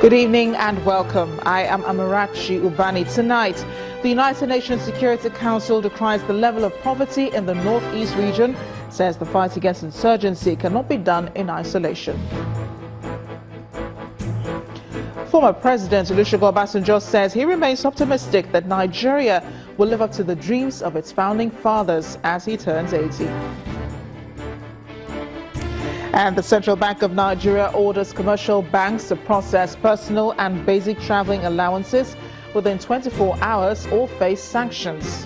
Good evening and welcome. I am Amarachi Ubani. Tonight, the United Nations Security Council decries the level of poverty in the northeast region, says the fight against insurgency cannot be done in isolation. Former President Olusegun Obasanjo says he remains optimistic that Nigeria will live up to the dreams of its founding fathers as he turns 80. And the Central Bank of Nigeria orders commercial banks to process personal and basic traveling allowances within 24 hours or face sanctions.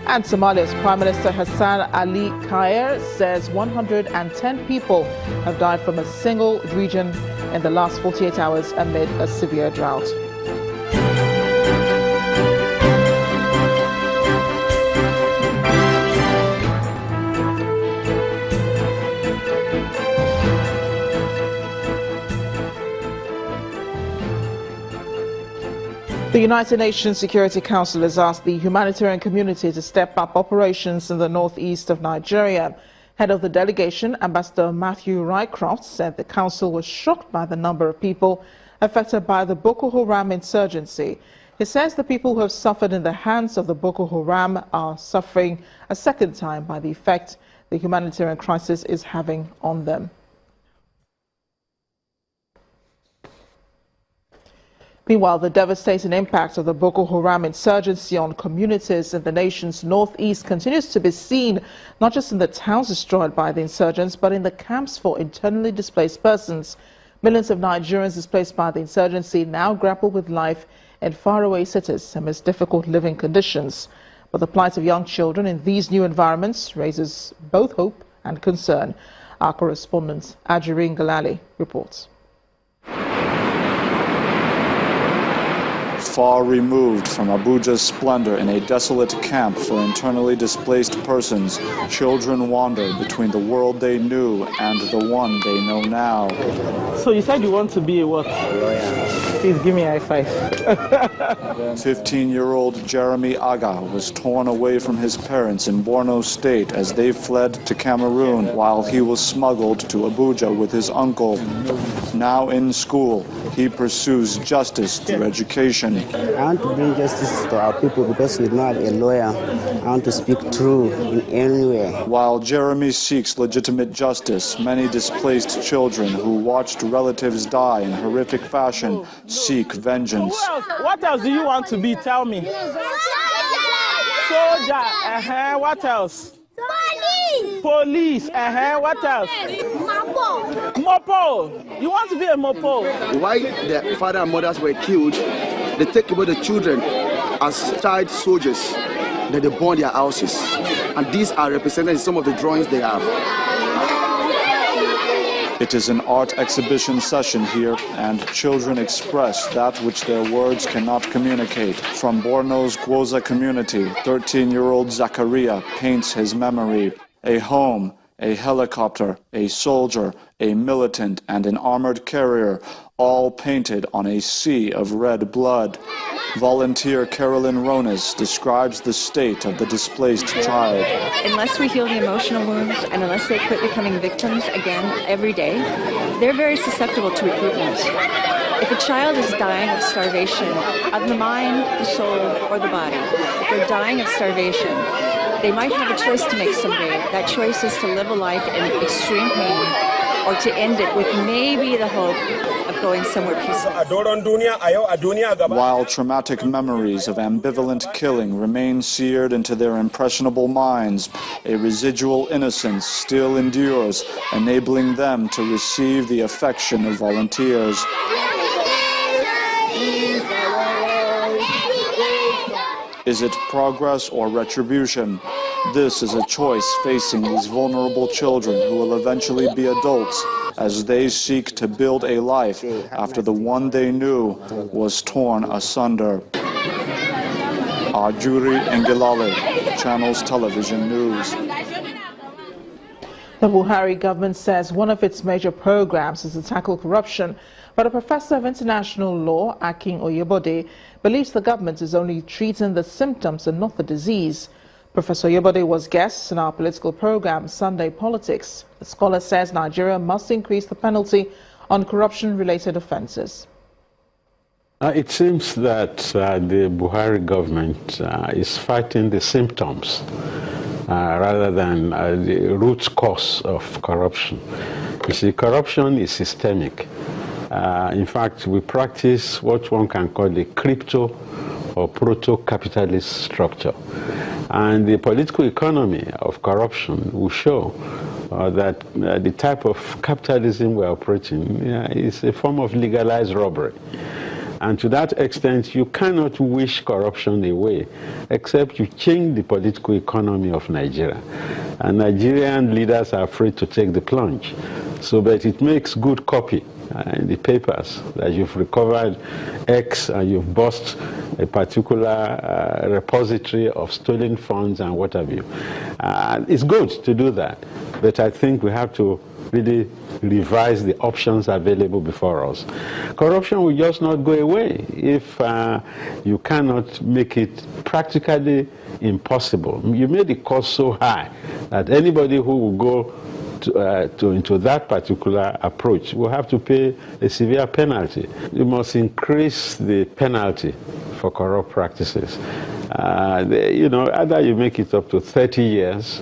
And Somalia's Prime Minister Hassan Ali Khair says 110 people have died from a single region in the last 48 hours amid a severe drought. The United Nations Security Council has asked the humanitarian community to step up operations in the northeast of Nigeria. Head of the delegation, Ambassador Matthew Rycroft, said the council was shocked by the number of people affected by the Boko Haram insurgency. He says the people who have suffered in the hands of the Boko Haram are suffering a second time by the effect the humanitarian crisis is having on them. Meanwhile, the devastating impact of the Boko Haram insurgency on communities in the nation's northeast continues to be seen not just in the towns destroyed by the insurgents, but in the camps for internally displaced persons. Millions of Nigerians displaced by the insurgency now grapple with life in faraway cities amidst difficult living conditions. But the plight of young children in these new environments raises both hope and concern. Our correspondent, Ajirin Galali, reports. Far removed from Abuja's splendor in a desolate camp for internally displaced persons, children wander between the world they knew and the one they know now. So you said you want to be a what? A lawyer. Please give me a high five. 15-year-old Jeremy Aga was torn away from his parents in Borno State as they fled to Cameroon while he was smuggled to Abuja with his uncle. Now in school, he pursues justice through education. I want to bring justice to our people because we're not a lawyer. I want to speak true in any way. While Jeremy seeks legitimate justice, many displaced children who watched relatives die in horrific fashion seek vengeance. What else do you want to be? Tell me. Soldier. What else? Police. What else? Mopo. You want to be a mopo? Why the father and mothers were killed, they take away the children as child soldiers, then they burn their houses. And these are represented in some of the drawings they have. It is an art exhibition session here, and children express that which their words cannot communicate. From Borno's Gwoza community, 13-year-old Zakaria paints his memory. A home, a helicopter, a soldier, a militant, and an armored carrier, all painted on a sea of red blood. Volunteer Carolyn Ronas describes the state of the displaced child. Unless we heal the emotional wounds and unless they quit becoming victims again every day, they're very susceptible to recruitment. If a child is dying of starvation, of the mind, the soul, or the body, if they're dying of starvation, they might have a choice to make someday. That choice is to live a life in extreme pain or to end it with maybe the hope of going somewhere peaceful. While traumatic memories of ambivalent killing remain seared into their impressionable minds, a residual innocence still endures, enabling them to receive the affection of volunteers. Is it progress or retribution? This is a choice facing these vulnerable children who will eventually be adults as they seek to build a life after the one they knew was torn asunder. Ajuri Ngelale, Channels Television News. The Buhari government says one of its major programs is to tackle corruption, but a professor of international law, Akin Oyebode, believes the government is only treating the symptoms and not the disease. Professor Oyebode was guest in our political program, Sunday Politics. The scholar says Nigeria must increase the penalty on corruption-related offences. It seems that the Buhari government is fighting the symptoms rather than the root cause of corruption. You see, corruption is systemic. In fact, we practice what one can call a crypto or proto-capitalist structure. And the political economy of corruption will show that the type of capitalism we're operating is a form of legalized robbery. And to that extent, you cannot wish corruption away, except you change the political economy of Nigeria. And Nigerian leaders are afraid to take the plunge. So, but it makes good copy in the papers that you've recovered X and you've bust a particular repository of stolen funds and what have you. It's good to do that, but I think we have to really revise the options available before us. Corruption will just not go away if you cannot make it practically impossible. You made the cost so high that anybody who will go into that particular approach will have to pay a severe penalty. You must increase the penalty for corrupt practices. Either you make it up to 30 years,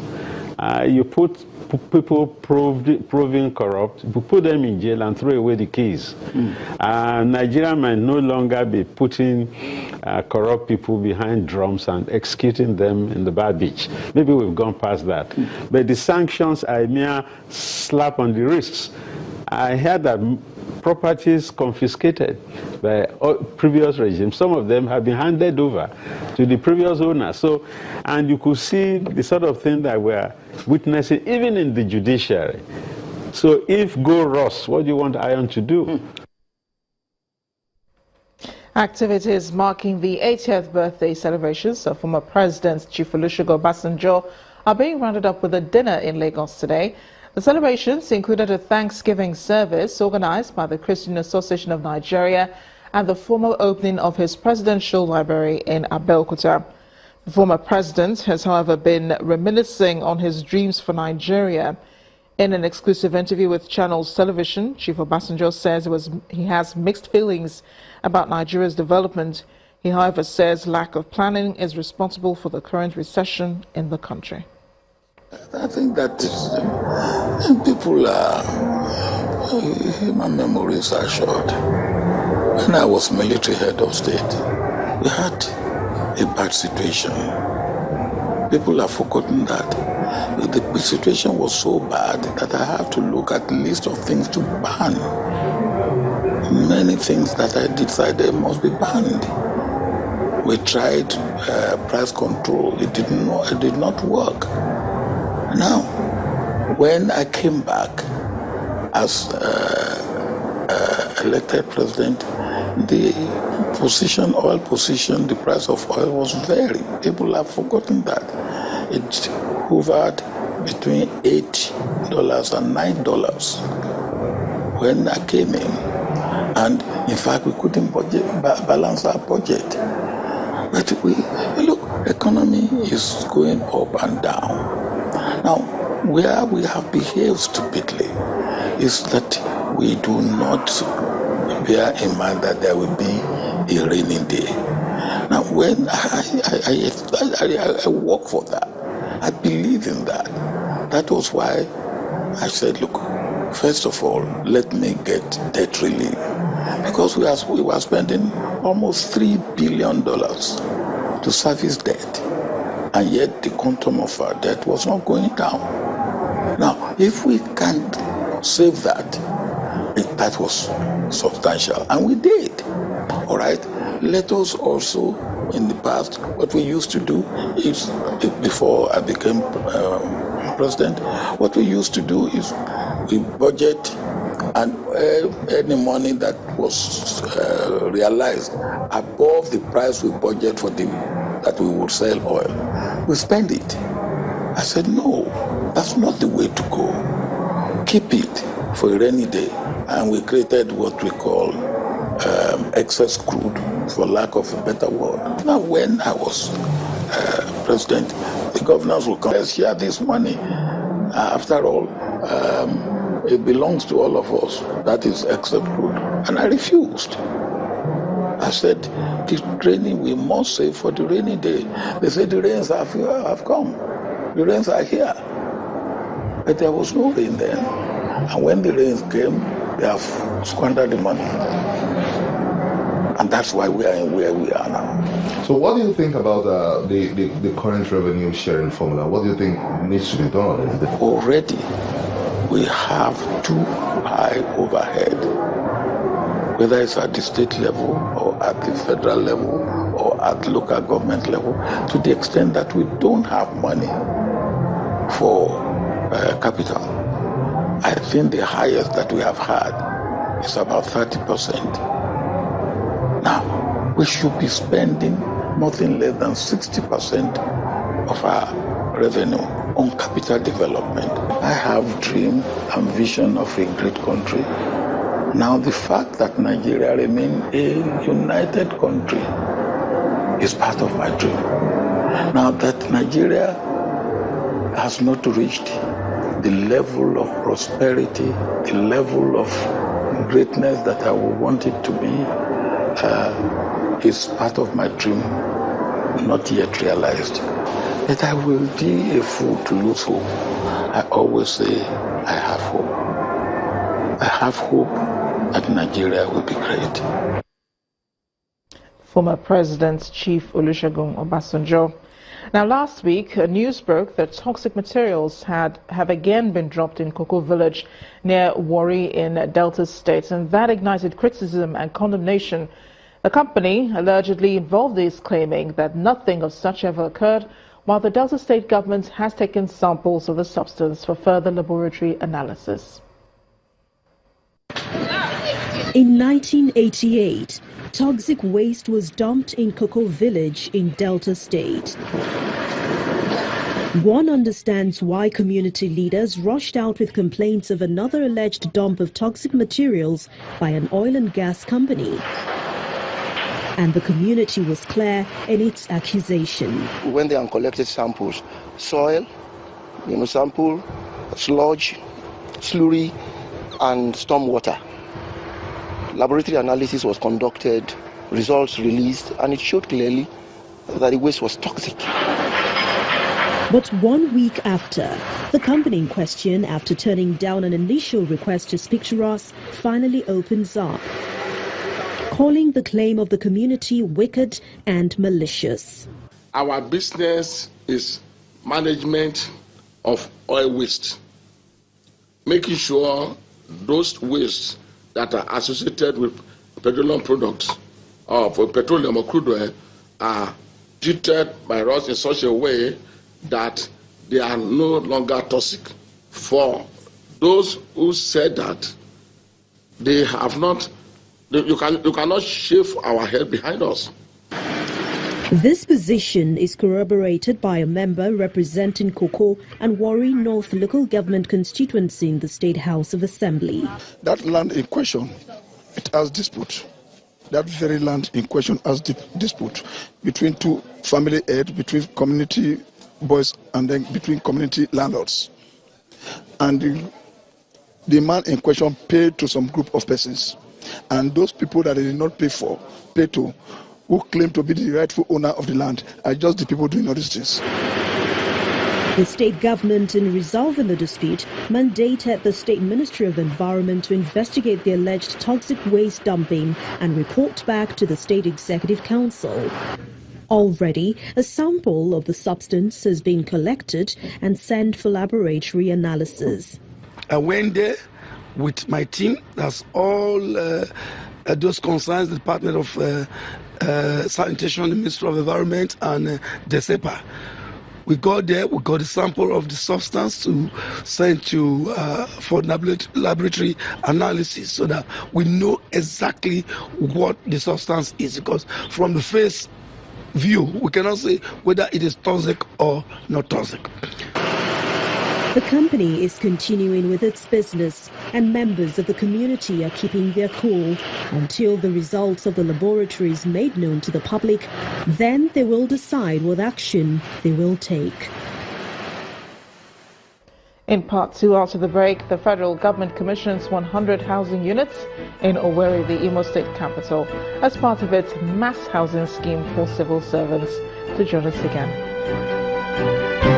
you put people proving corrupt, you put them in jail and throw away the keys. Nigeria might no longer be putting corrupt people behind drums and executing them in the bar beach. Maybe we've gone past that. But the sanctions are a mere slap on the wrists. I heard that properties confiscated by previous regimes, some of them have been handed over to the previous owner. So, and you could see the sort of thing that we're witnessing even in the judiciary. So if go Ross, what do you want Iron to do? Activities marking the 80th birthday celebrations of former President Chief Olusegun Obasanjo are being rounded up with a dinner in Lagos today. The celebrations included a Thanksgiving service organized by the Christian Association of Nigeria and the formal opening of his presidential library in Abeokuta. The former president has, however, been reminiscing on his dreams for Nigeria. In an exclusive interview with Channels Television, Chief Obasanjo says he has mixed feelings about Nigeria's development. He, however, says lack of planning is responsible for the current recession in the country. I think that people human memories are short. When I was military head of state, we had a bad situation. People have forgotten that. The situation was so bad that I have to look at the list of things to ban. Many things that I decided must be banned. We tried price control. It did not work. Now, when I came back as elected president, the oil position, the price of oil was very. People have forgotten that. It hovered between $8 and $9 when I came in. And in fact, we couldn't balance our budget. But look, economy is going up and down. Now, where we have behaved stupidly is that we do not bear in mind that there will be a rainy day. Now, when I work for that, I believe in that. That was why I said, look, first of all, let me get debt relief. Because we were spending almost $3 billion to service debt. And yet the quantum of our debt was not going down. Now, if we can't save that, that was substantial. And we did. All right? Let us also, in the past, what we used to do is, before I became president, what we used to do is we budget, and any money that was realized above the price we budget for that we would sell oil, we spend it. I said, no, that's not the way to go. Keep it for a rainy day. And we created what we call excess crude, for lack of a better word. Now, when I was president, the governors will come, let's share this money. After all, It belongs to all of us. That is except good. And I refused. I said, the training we must save for the rainy day. They said the rains have come. The rains are here. But there was no rain then. And when the rains came, they have squandered the money. And that's why we are where we are now. So what do you think about the current revenue sharing formula? What do you think needs to be done? Already, we have too high overhead, whether it's at the state level or at the federal level or at local government level, to the extent that we don't have money for capital. I think the highest that we have had is about 30%. Now, we should be spending nothing less than 60% of our revenue on capital development. I have dream and vision of a great country. Now, the fact that Nigeria remains a united country is part of my dream. Now that Nigeria has not reached the level of prosperity, the level of greatness that I would want it to be, is part of my dream, not yet realized. But I will be a fool to lose hope. I always say I have hope. I have hope that Nigeria will be great. Former President Chief Olusegun Obasanjo. Now, last week, news broke that toxic materials have again been dropped in Cocoa Village near Warri in Delta State, and that ignited criticism and condemnation. The company allegedly involved is claiming that nothing of such ever occurred, while the Delta State government has taken samples of the substance for further laboratory analysis. In 1988, toxic waste was dumped in Cocoa Village in Delta State. One understands why community leaders rushed out with complaints of another alleged dump of toxic materials by an oil and gas company. And the community was clear in its accusation. We went there and collected samples, soil, sample, sludge, slurry, and stormwater. Laboratory analysis was conducted, results released, and it showed clearly that the waste was toxic. But 1 week after, the company in question, after turning down an initial request to speak to us, finally opens up, calling the claim of the community wicked and malicious. Our business is management of oil waste, making sure those wastes that are associated with petroleum products or for petroleum or crude oil are treated by us in such a way that they are no longer toxic. For those who said that, they have not, you cannot shave our head behind us. This position is corroborated by a member representing Cocoa and Warri North local government constituency in the State House of Assembly. That land in question, it has dispute. That very land in question has dispute between two family heads, between community boys and then between community landlords. And the man in question paid to some group of persons. And those people that they did not pay to, who claim to be the rightful owner of the land, are just the people doing all these things. The state government, in resolving the dispute, mandated the State Ministry of Environment to investigate the alleged toxic waste dumping and report back to the State Executive Council. Already, a sample of the substance has been collected and sent for laboratory analysis. I went there with my team, that's all those concerns, the Department of Sanitation, the Ministry of Environment, and the SEPA. We got there, we got a sample of the substance to send to for laboratory analysis so that we know exactly what the substance is. Because from the face view, we cannot say whether it is toxic or not toxic. The company is continuing with its business, and members of the community are keeping their cool until the results of the laboratory is made known to the public. Then they will decide what action they will take. In part two, after the break, the federal government commissions 100 housing units in Owerri, the Imo State capital, as part of its mass housing scheme for civil servants. To join us again.